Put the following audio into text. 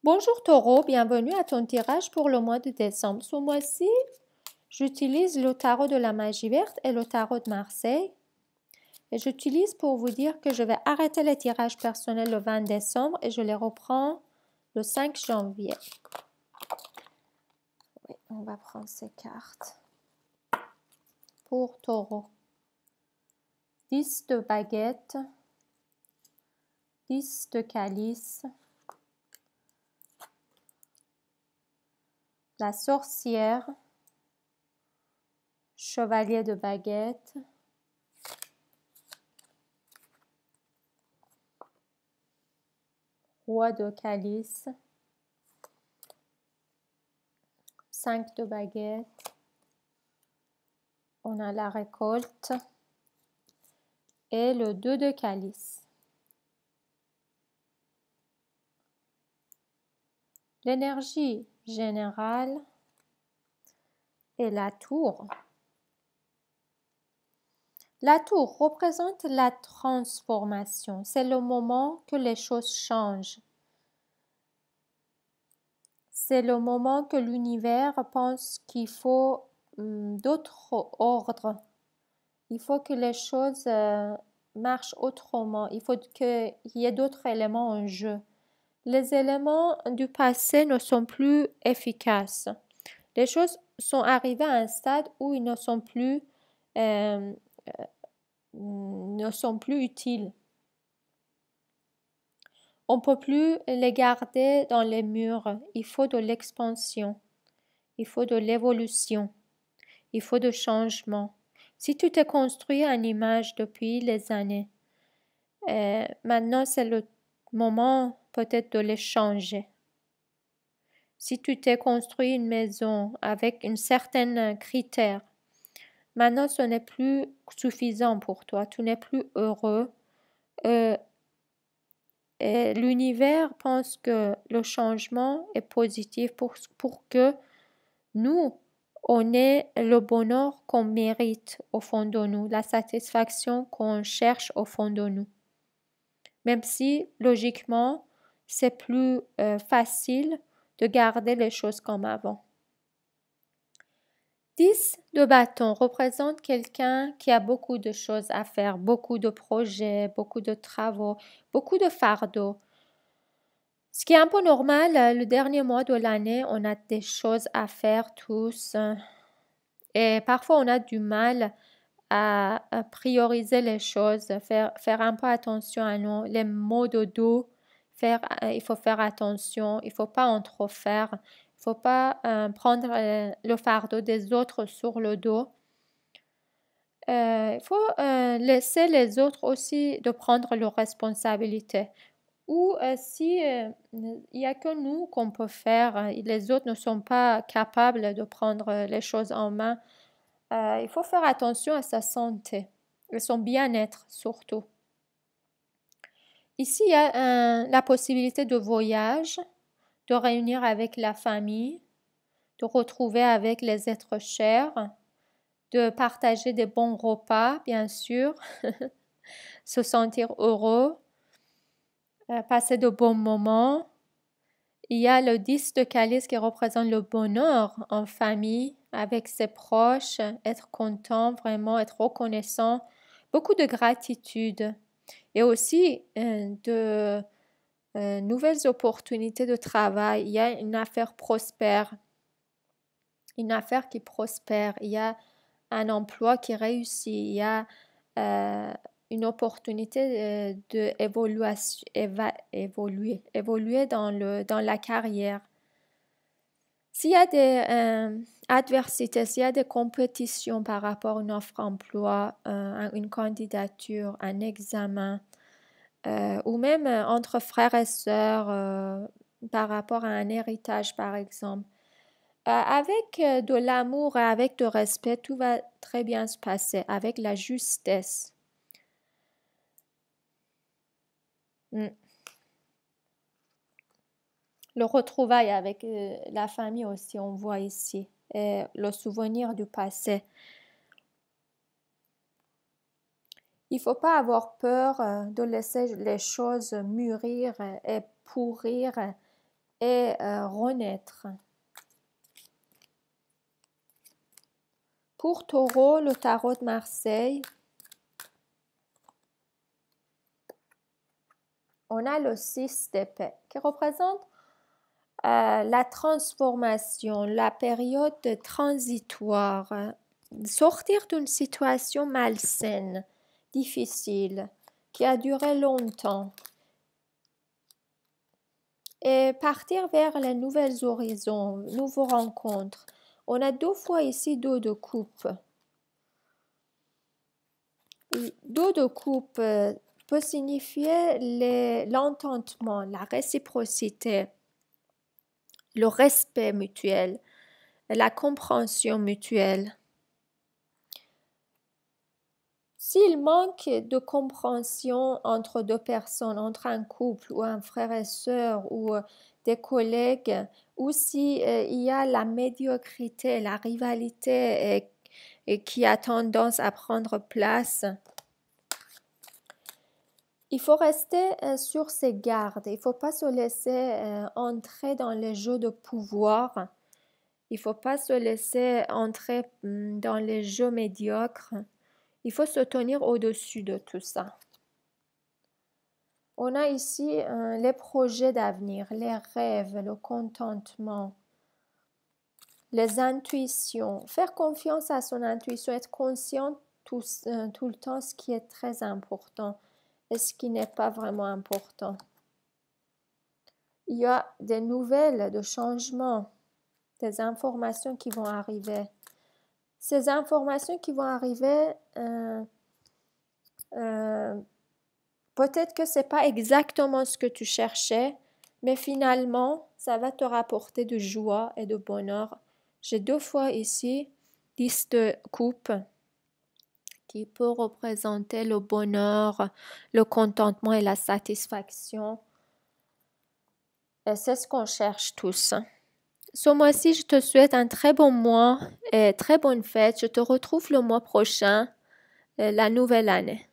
Bonjour Taureau, bienvenue à ton tirage pour le mois de décembre. Ce mois-ci, j'utilise le tarot de la magie verte et le tarot de Marseille. Et j'utilise pour vous dire que je vais arrêter les tirages personnels le 20 décembre et je les reprends le 5 janvier. Oui, on va prendre ces cartes. Pour Taureau, 10 de baguettes, 10 de calice, la sorcière, chevalier de baguettes, roi de calice, 5 de baguettes, on a la récolte et le 2 de calice. L'énergie générale et la tour. La tour représente la transformation. C'est le moment que les choses changent. C'est le moment que l'univers pense qu'il faut d'autres ordres. Il faut que les choses marchent autrement. Il faut qu'il y ait d'autres éléments en jeu. Les éléments du passé ne sont plus efficaces. Les choses sont arrivées à un stade où ils ne sont plus utiles. On ne peut plus les garder dans les murs. Il faut de l'expansion. Il faut de l'évolution. Il faut de changement. Si tu t'es construit une image depuis les années, maintenant c'est le moment peut-être de les changer. Si tu t'es construit une maison avec un certain critère, maintenant ce n'est plus suffisant pour toi, tu n'es plus heureux. Et l'univers pense que le changement est positif pour que nous, on ait le bonheur qu'on mérite au fond de nous, la satisfaction qu'on cherche au fond de nous. Même si, logiquement, c'est plus facile de garder les choses comme avant. 10 de bâton représente quelqu'un qui a beaucoup de choses à faire, beaucoup de projets, beaucoup de travaux, beaucoup de fardeaux. Ce qui est un peu normal, le dernier mois de l'année, on a des choses à faire tous. Et parfois, on a du mal à prioriser les choses, faire un peu attention à nous. Les maux de dos, il faut faire attention, il ne faut pas en trop faire. Il ne faut pas prendre le fardeau des autres sur le dos. Il faut laisser les autres aussi de prendre leurs responsabilités. Ou si il n'y a que nous qu'on peut faire, les autres ne sont pas capables de prendre les choses en main, il faut faire attention à sa santé et son bien-être surtout. Ici, il y a la possibilité de voyage, de réunir avec la famille, de retrouver avec les êtres chers, de partager des bons repas, bien sûr, se sentir heureux, passer de bons moments. Il y a le 10 de calice qui représente le bonheur en famille, avec ses proches, être content, vraiment être reconnaissant, beaucoup de gratitude et aussi de nouvelles opportunités de travail. Il y a une affaire prospère, une affaire qui prospère, il y a un emploi qui réussit, il y a une opportunité évoluer dans la carrière. S'il y a des adversités, s'il y a des compétitions par rapport à une offre d'emploi, une candidature, un examen, ou même entre frères et sœurs, par rapport à un héritage, par exemple, avec de l'amour et avec du respect, tout va très bien se passer, avec la justesse. Le retrouvail avec la famille aussi, on voit ici, et le souvenir du passé. Il ne faut pas avoir peur de laisser les choses mûrir et pourrir et renaître. Pour Taureau, le tarot de Marseille, on a le 6 d'épée qui représente la transformation, la période transitoire, sortir d'une situation malsaine, difficile, qui a duré longtemps et partir vers les nouveaux horizons, nouveaux rencontres. On a 2 fois ici 2 de coupe. 2 de coupe peut signifier l'entendement, la réciprocité, le respect mutuel, la compréhension mutuelle. S'il manque de compréhension entre 2 personnes, entre un couple ou un frère et sœur ou des collègues, ou si il y a la médiocrité, la rivalité et qui a tendance à prendre place, il faut rester sur ses gardes. Il ne faut pas se laisser entrer dans les jeux de pouvoir. Il ne faut pas se laisser entrer dans les jeux médiocres. Il faut se tenir au-dessus de tout ça. On a ici les projets d'avenir, les rêves, le contentement, les intuitions. Faire confiance à son intuition, être conscient tout le temps ce qui est très important et ce qui n'est pas vraiment important. Il y a des nouvelles de changements, des informations qui vont arriver. Ces informations qui vont arriver, peut-être que ce n'est pas exactement ce que tu cherchais, mais finalement, ça va te rapporter de joie et de bonheur. J'ai 2 fois ici 10 de coupe qui peut représenter le bonheur, le contentement et la satisfaction. Et c'est ce qu'on cherche tous. Ce mois-ci, je te souhaite un très bon mois et très bonne fête. Je te retrouve le mois prochain, la nouvelle année.